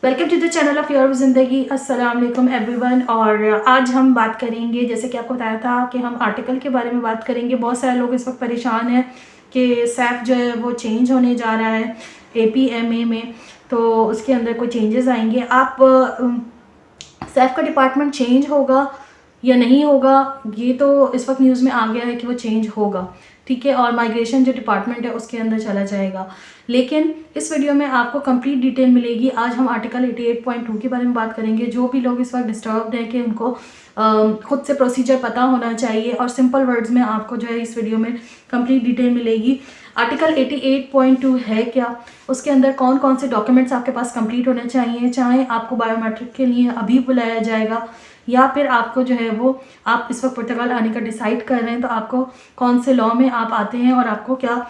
Welcome to the channel of your ज़िंदगी। अस्सलाम वालेकुम एवरीवन। और आज हम बात करेंगे, जैसे कि आपको बताया था कि हम आर्टिकल के बारे में बात करेंगे। बहुत सारे लोग इस वक्त परेशान हैं कि सैफ जो है वो चेंज होने जा रहा है APMA में, तो उसके अंदर कोई चेंजेस आएंगे। आप सैफ का डिपार्टमेंट चेंज होगा या नहीं होगा, ये तो इस वक्त न्यूज़ में आ गया है कि वो चेंज होगा, ठीक है। और माइग्रेशन जो डिपार्टमेंट है उसके अंदर चला जाएगा। लेकिन इस वीडियो में आपको कंप्लीट डिटेल मिलेगी। आज हम आर्टिकल 88.2 के बारे में बात करेंगे। जो भी लोग इस वक्त डिस्टर्ब्ड हैं कि उनको खुद से प्रोसीजर पता होना चाहिए, और सिंपल वर्ड्स में आपको जो है इस वीडियो में कंप्लीट डिटेल मिलेगी। आर्टिकल 88.2 है क्या, उसके अंदर कौन कौन से डॉक्यूमेंट्स आपके पास कंप्लीट होने चाहिए, चाहे आपको बायोमेट्रिक के लिए अभी बुलाया जाएगा या फिर आपको जो है वो आप इस वक्त पुर्तगाल आने का डिसाइड कर रहे हैं, तो आपको कौन से लॉ में आप आते हैं और आपको क्या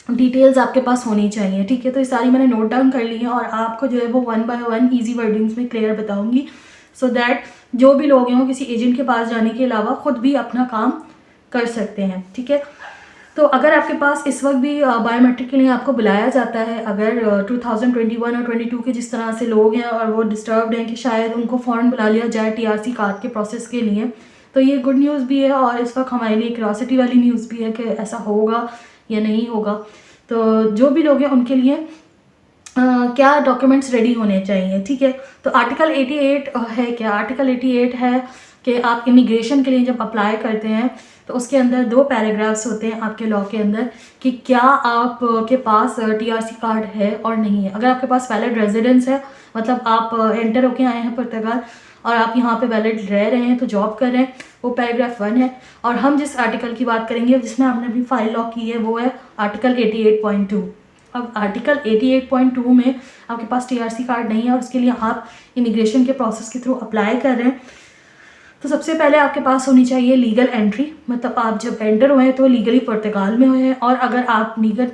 डिटेल्स आपके पास होनी चाहिए, ठीक है। तो ये सारी मैंने नोट डाउन कर ली है और आपको जो है वो 1 बाय 1 ईजी वर्डिंग्स में क्लियर बताऊंगी, सो दैट जो भी लोग हैं वो किसी एजेंट के पास जाने के अलावा खुद भी अपना काम कर सकते हैं, ठीक है। तो अगर आपके पास इस वक्त भी बायोमेट्रिक के लिए आपको बुलाया जाता है, अगर 2021 और 22 के जिस तरह से लोग हैं और वो डिस्टर्ब्ड हैं कि शायद उनको फ़ौरन बुला लिया जाए TRC कार्ड के प्रोसेस के लिए, तो ये गुड न्यूज़ भी है और इस वक्त हमारे लिए क्यूरियोसिटी वाली न्यूज़ भी है कि ऐसा होगा या नहीं होगा। तो जो भी लोग हैं उनके लिए क्या डॉक्यूमेंट्स रेडी होने चाहिए, ठीक है। तो आर्टिकल 88 है क्या, आर्टिकल 88 है कि आप इमिग्रेशन के लिए जब अप्लाई करते हैं तो उसके अंदर 2 पैराग्राफ्स होते हैं आपके लॉ के अंदर कि क्या आपके पास TRC कार्ड है और नहीं है। अगर आपके पास वैलिड रेजिडेंस है, मतलब आप एंटर होके आए हैं पुर्तगाल और आप यहाँ पे वैलिड रह रहे हैं, तो जॉब कर रहे हैं, वो पैराग्राफ 1 है। और हम जिस आर्टिकल की बात करेंगे जिसमें आपने अपनी फाइल लॉक की है वो है आर्टिकल 88.2। अब आर्टिकल 88.2 में आपके पास TRC कार्ड नहीं है और उसके लिए आप इमिग्रेशन के प्रोसेस के थ्रू अप्लाई कर रहे हैं, तो सबसे पहले आपके पास होनी चाहिए लीगल एंट्री। मतलब आप जब एंटर हुए हैं तो लीगली पुर्तगाल में हुए हैं, और अगर आप लीगल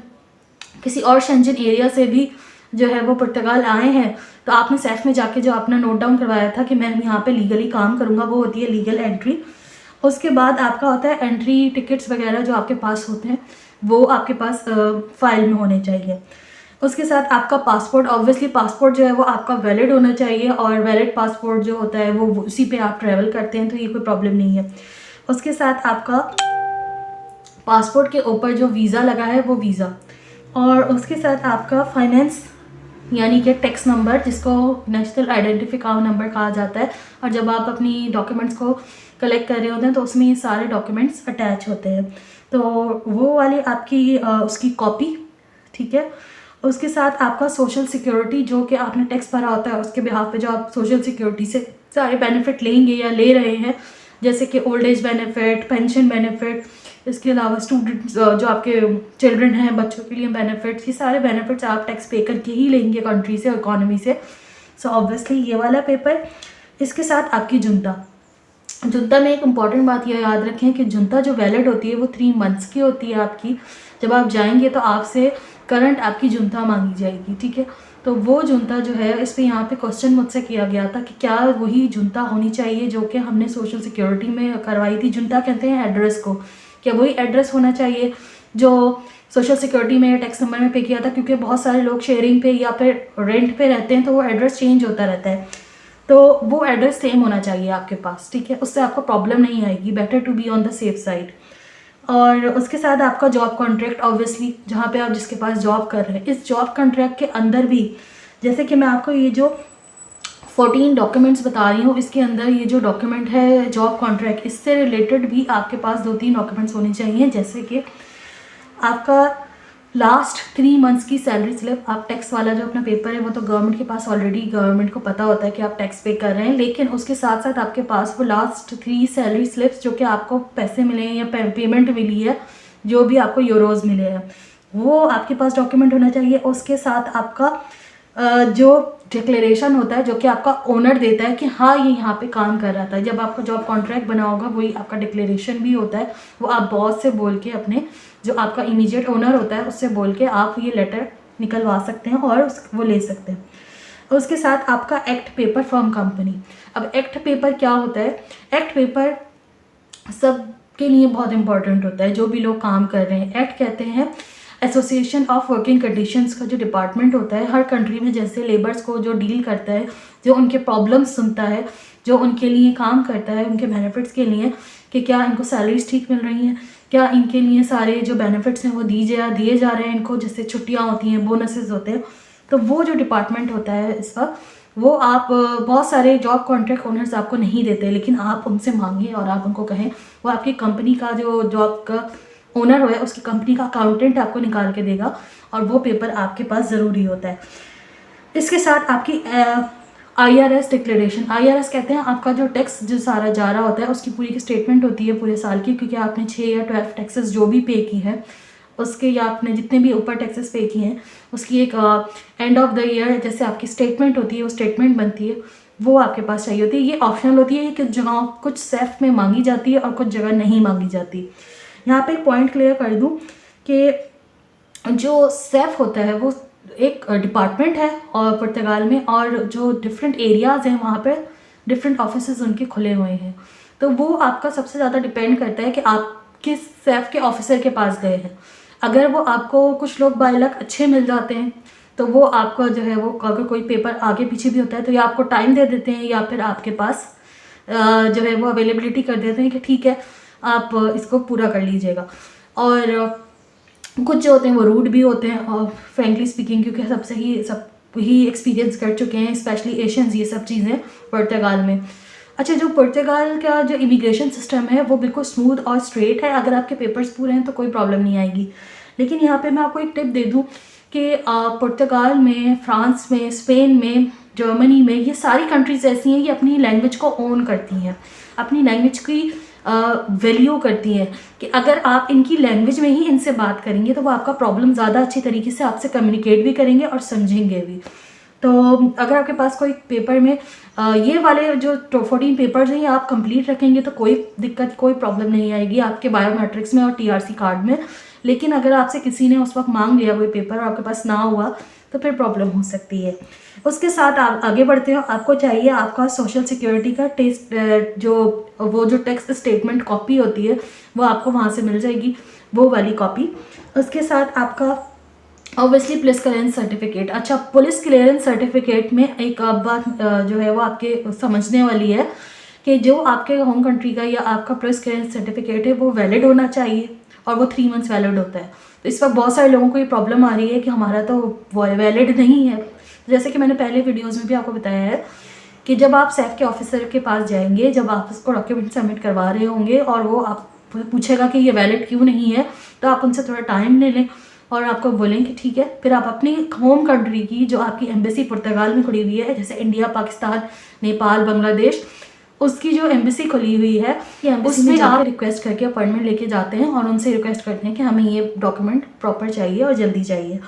किसी और शेंजन एरिया से भी जो है वो पुर्तगाल आए हैं तो आपने सैफ में जाके जो अपना नोट डाउन करवाया था कि मैं यहाँ पे लीगली काम करूँगा, वो होती है लीगल एंट्री। उसके बाद आपका होता है एंट्री टिकट्स वगैरह जो आपके पास होते हैं वो आपके पास फाइल में होने चाहिए। उसके साथ आपका पासपोर्ट, ऑब्वियसली पासपोर्ट जो है वो आपका वैलिड होना चाहिए, और वैलिड पासपोर्ट जो होता है वो उसी पे आप ट्रैवल करते हैं, तो ये कोई प्रॉब्लम नहीं है। उसके साथ आपका पासपोर्ट के ऊपर जो वीज़ा लगा है वो वीज़ा, और उसके साथ आपका फाइनेंस यानी कि टैक्स नंबर जिसको नेशनल आइडेंटिफिकेशन नंबर कहा जाता है। और जब आप अपनी डॉक्यूमेंट्स को कलेक्ट कर रहे होते हैं तो उसमें ये सारे डॉक्यूमेंट्स अटैच होते हैं, तो वो वाली आपकी उसकी कॉपी, ठीक है। उसके साथ आपका सोशल सिक्योरिटी जो कि आपने टैक्स भरा होता है उसके बिहाफ पे जो आप सोशल सिक्योरिटी से सारे बेनिफिट लेंगे या ले रहे हैं, जैसे कि old age benefit, pension benefit, इसके अलावा स्टूडेंट्स जो आपके चिल्ड्रन हैं बच्चों के लिए बेनिफिट्स, ये सारे बेनिफिट्स आप टैक्स पे करके ही लेंगे कंट्री से, इकॉनमी से। सो ऑब्वियसली ये वाला पेपर। इसके साथ आपकी जुनता में एक इम्पॉर्टेंट बात यह याद रखें कि जुनता जो वैलिड होती है वो 3 मंथ्स की होती है आपकी। जब आप जाएंगे तो आपसे करंट आपकी जुनता मांगी जाएगी, ठीक है। तो वो जुनता जो है, इस पर यहाँ पे क्वेश्चन मुझसे किया गया था कि क्या वही जुनता होनी चाहिए जो कि हमने सोशल सिक्योरिटी में करवाई थी। जुनता कहते हैं एड्रेस को, क्या वही एड्रेस होना चाहिए जो सोशल सिक्योरिटी में या टैक्स नंबर में पे किया था, क्योंकि बहुत सारे लोग शेयरिंग पे या फिर रेंट पे रहते हैं तो वो एड्रेस चेंज होता रहता है, तो वो एड्रेस सेम होना चाहिए आपके पास, ठीक है। उससे आपको प्रॉब्लम नहीं आएगी, better to be on the safe side. और उसके साथ आपका जॉब कॉन्ट्रैक्ट, ऑब्वियसली जहाँ पे आप जिसके पास जॉब कर रहे हैं, इस जॉब कॉन्ट्रैक्ट के अंदर भी जैसे कि मैं आपको ये जो 14 डॉक्यूमेंट्स बता रही हूँ, इसके अंदर ये जो डॉक्यूमेंट है जॉब कॉन्ट्रैक्ट, इससे रिलेटेड भी आपके पास 2-3 डॉक्यूमेंट्स होने चाहिए, जैसे कि आपका लास्ट 3 मंथ्स की सैलरी स्लिप। आप टैक्स वाला जो अपना पेपर है वो तो गवर्नमेंट के पास ऑलरेडी, गवर्नमेंट को पता होता है कि आप टैक्स पे कर रहे हैं, लेकिन उसके साथ साथ आपके पास वो लास्ट 3 सैलरी स्लिप्स जो कि आपको पैसे मिले हैं या पेमेंट मिली है, जो भी आपको यूरोज मिले हैं, वो आपके पास डॉक्यूमेंट होना चाहिए। उसके साथ आपका जो डिक्लेरेशन होता है जो कि आपका ओनर देता है कि हाँ ये यहाँ पे काम कर रहा था। जब आपका जॉब कॉन्ट्रैक्ट बना होगा वही आपका डिक्लेरेशन भी होता है, वो आप बॉस से बोल के, अपने जो आपका इमीडिएट ओनर होता है उससे बोल के आप ये लेटर निकलवा सकते हैं और वो ले सकते हैं। उसके साथ आपका एक्ट पेपर फ्रॉम कंपनी। अब एक्ट पेपर क्या होता है, एक्ट पेपर सब के लिए बहुत इंपॉर्टेंट होता है जो भी लोग काम कर रहे हैं। एक्ट कहते हैं एसोसिएशन ऑफ वर्किंग कंडीशंस का जो डिपार्टमेंट होता है हर कंट्री में, जैसे लेबर्स को जो डील करता है, जो उनके प्रॉब्लम्स सुनता है, जो उनके लिए काम करता है, उनके बेनिफिट्स के लिए कि क्या इनको सैलरीज ठीक मिल रही हैं, क्या इनके लिए सारे जो बेनिफिट्स हैं वो दिए जा रहे हैं इनको, जैसे छुट्टियाँ होती हैं, बोनसेस होते हैं। तो वो जो डिपार्टमेंट होता है इसका, वो आप बहुत सारे जॉब कॉन्ट्रैक्ट ओनर्स आपको नहीं देते, लेकिन आप उनसे मांगें और आप उनको कहें, वो आपकी कंपनी का जो जॉब का ओनर हो है उसकी कंपनी का अकाउंटेंट आपको निकाल के देगा, और वो पेपर आपके पास ज़रूरी होता है। इसके साथ आपकी IRS डिक्लेरेशन, IRS कहते हैं आपका जो टैक्स जो सारा जा रहा होता है उसकी पूरी की स्टेटमेंट होती है पूरे साल की, क्योंकि आपने 6 या 12 टैक्सेस जो भी पे की है उसके, या आपने जितने भी ऊपर टैक्सेस पे किए हैं उसकी एक एंड ऑफ द ईयर जैसे आपकी स्टेटमेंट होती है, वो स्टेटमेंट बनती है, वो आपके पास चाहिए होती है। ये ऑप्शनल होती है कि जगह कुछ सेफ में मांगी जाती है और कुछ जगह नहीं मांगी जाती। यहाँ पे एक पॉइंट क्लियर कर दूँ कि जो सेफ होता है वो एक डिपार्टमेंट है और पुर्तगाल में, और जो डिफरेंट एरियाज़ हैं वहाँ पे डिफरेंट ऑफिसेज उनके खुले हुए हैं। तो वो आपका सबसे ज़्यादा डिपेंड करता है कि आप किस सेफ के ऑफिसर के पास गए हैं। अगर वो आपको, कुछ लोग बाय लक अच्छे मिल जाते हैं तो वो आपका जो है वो, अगर कोई पेपर आगे पीछे भी होता है तो या आपको टाइम दे देते हैं या फिर आपके पास जो है वो अवेलेबिलिटी कर देते हैं कि ठीक है आप इसको पूरा कर लीजिएगा। और कुछ जो होते हैं वो रूड भी होते हैं, और फ्रेंकली स्पीकिंग क्योंकि सब ही एक्सपीरियंस कर चुके हैं, स्पेशली एशियंस, ये सब चीज़ें पुर्तगाल में। अच्छा, जो पुर्तगाल का जो इमिग्रेशन सिस्टम है वो बिल्कुल स्मूथ और स्ट्रेट है, अगर आपके पेपर्स पूरे हैं तो कोई प्रॉब्लम नहीं आएगी। लेकिन यहाँ पे मैं आपको एक टिप दे दूँ कि पुर्तगाल में, फ्रांस में, स्पेन में, जर्मनी में, ये सारी कंट्रीज़ ऐसी हैं कि अपनी लैंग्वेज को ओन करती हैं, अपनी लैंग्वेज की वैल्यू करती हैं कि अगर आप इनकी लैंग्वेज में ही इनसे बात करेंगे तो वो आपका प्रॉब्लम ज़्यादा अच्छी तरीके से आपसे कम्युनिकेट भी करेंगे और समझेंगे भी। तो अगर आपके पास कोई पेपर में ये वाले जो 14 पेपर्स हैं ये आप कंप्लीट रखेंगे तो कोई दिक्कत, कोई प्रॉब्लम नहीं आएगी आपके बायोमेट्रिक्स में और TRC कार्ड में। लेकिन अगर आपसे किसी ने उस वक्त मांग लिया कोई पेपर और आपके पास ना हुआ तो फिर प्रॉब्लम हो सकती है। उसके साथ आप आगे बढ़ते हो, आपको चाहिए आपका सोशल सिक्योरिटी का टेस्ट, जो टैक्स स्टेटमेंट कॉपी होती है वो आपको वहाँ से मिल जाएगी, वो वाली कॉपी। उसके साथ आपका ऑब्वियसली पुलिस क्लियरेंस सर्टिफिकेट। अच्छा, पुलिस क्लियरेंस सर्टिफिकेट में एक बात जो है वो आपके समझने वाली है कि जो आपके होम कंट्री का या आपका पुलिस क्लियरेंस सर्टिफिकेट है वो वैलिड होना चाहिए, और वो 3 मंथ्स वैलिड होता है। तो इस वक्त बहुत सारे लोगों को ये प्रॉब्लम आ रही है कि हमारा तो वैलिड नहीं है। जैसे कि मैंने पहले वीडियोज़ में भी आपको बताया है कि जब आप सेफ के ऑफिसर के पास जाएंगे, जब आप उसको डॉक्यूमेंट सबमिट करवा रहे होंगे और वो आप पूछेगा कि ये वैलिड क्यों नहीं है, तो आप उनसे थोड़ा टाइम ले लें और आपको बोलें कि ठीक है। फिर आप अपनी होम कंट्री की जो आपकी एम्बेसी पुर्तगाल में खुली हुई है, जैसे इंडिया, पाकिस्तान, नेपाल, बांग्लादेश, उसकी जो एम्बेसी खुली हुई है उसमें आप रिक्वेस्ट करके अपॉइंटमेंट लेके जाते हैं और उनसे रिक्वेस्ट करते हैं कि हमें ये डॉक्यूमेंट प्रॉपर चाहिए और जल्दी चाहिए,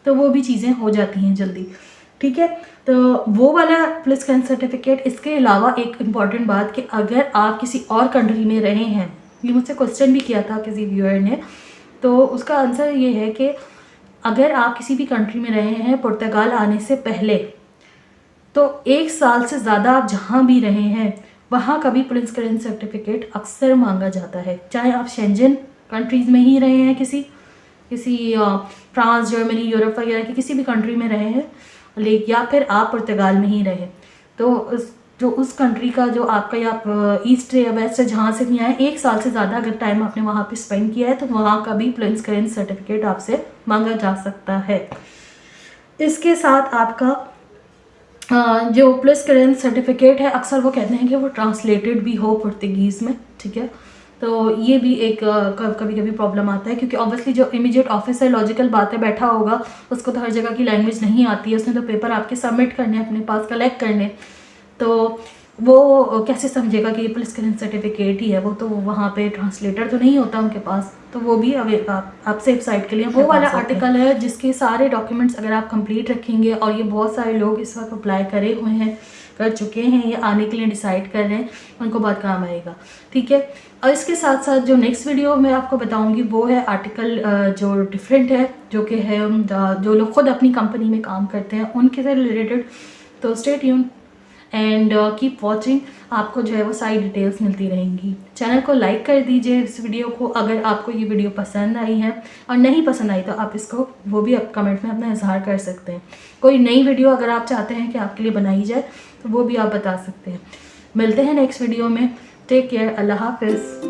तो वो भी चीज़ें हो जाती हैं जल्दी। ठीक है, तो वो वाला पुलिस क्लियरेंस सर्टिफिकेट। इसके अलावा एक इम्पॉर्टेंट बात कि अगर आप किसी और कंट्री में रहे हैं, ये मुझसे क्वेश्चन भी किया था किसी व्यूअर ने, तो उसका आंसर ये है कि अगर आप किसी भी कंट्री में रहे हैं पुर्तगाल आने से पहले, तो 1 साल से ज़्यादा आप जहाँ भी रहे हैं वहाँ का भी पुलिस क्लियरेंस सर्टिफिकेट अक्सर मांगा जाता है, चाहे आप शेंजन कंट्रीज़ में ही रहे हैं, किसी फ्रांस, जर्मनी, यूरोप वगैरह की किसी भी कंट्री में रहे हैं, या फिर आप पुर्तगाल में ही रहे, तो उस कंट्री का जो आपका, या आप ईस्ट या वेस्ट जहाँ से भी आए, 1 साल से ज़्यादा अगर टाइम आपने वहाँ पे स्पेंड किया है तो वहाँ का भी पुलिस क्लियरेंस सर्टिफिकेट आपसे मांगा जा सकता है। इसके साथ आपका जो पुलिस क्लियरेंस सर्टिफिकेट है, अक्सर वो कहते हैं कि वो ट्रांसलेटेड भी हो पुर्तगीज़ में। ठीक है, तो ये भी एक कभी कभी प्रॉब्लम आता है, क्योंकि ऑब्वियसली जो इमीडिएट ऑफिसर, लॉजिकल बात है, बैठा होगा, उसको तो हर जगह की लैंग्वेज नहीं आती है, उसने तो पेपर आपके सबमिट करने, अपने पास कलेक्ट करने, तो वो कैसे समझेगा कि ये पुलिस क्लियरेंस सर्टिफिकेट ही है, वो तो वहाँ पे ट्रांसलेटर तो नहीं होता उनके पास, तो वो भी आप सेफ साइड के लिए वो वाला आर्टिकल है जिसके सारे डॉक्यूमेंट्स अगर आप कंप्लीट रखेंगे, और ये बहुत सारे लोग इस वक्त अप्लाई करे हुए हैं, कर चुके हैं, ये आने के लिए डिसाइड कर रहे हैं, उनको बहुत काम आएगा। ठीक है, और इसके साथ साथ जो नेक्स्ट वीडियो मैं आपको बताऊंगी वो है आर्टिकल जो डिफरेंट है, जो कि है जो लोग खुद अपनी कंपनी में काम करते हैं उनके से रिलेटेड। तो stay tune, and keep watching, आपको जो है वो सारी डिटेल्स मिलती रहेंगी। चैनल को लाइक कर दीजिए इस वीडियो को अगर आपको ये वीडियो पसंद आई है, और नहीं पसंद आई तो आप इसको वो भी आप कमेंट में अपना इजहार कर सकते हैं। कोई नई वीडियो अगर आप चाहते हैं कि आपके लिए बनाई जाए तो वो भी आप बता सकते हैं। मिलते हैं नेक्स्ट वीडियो में। टेक केयर, अल्लाह हाफिज़।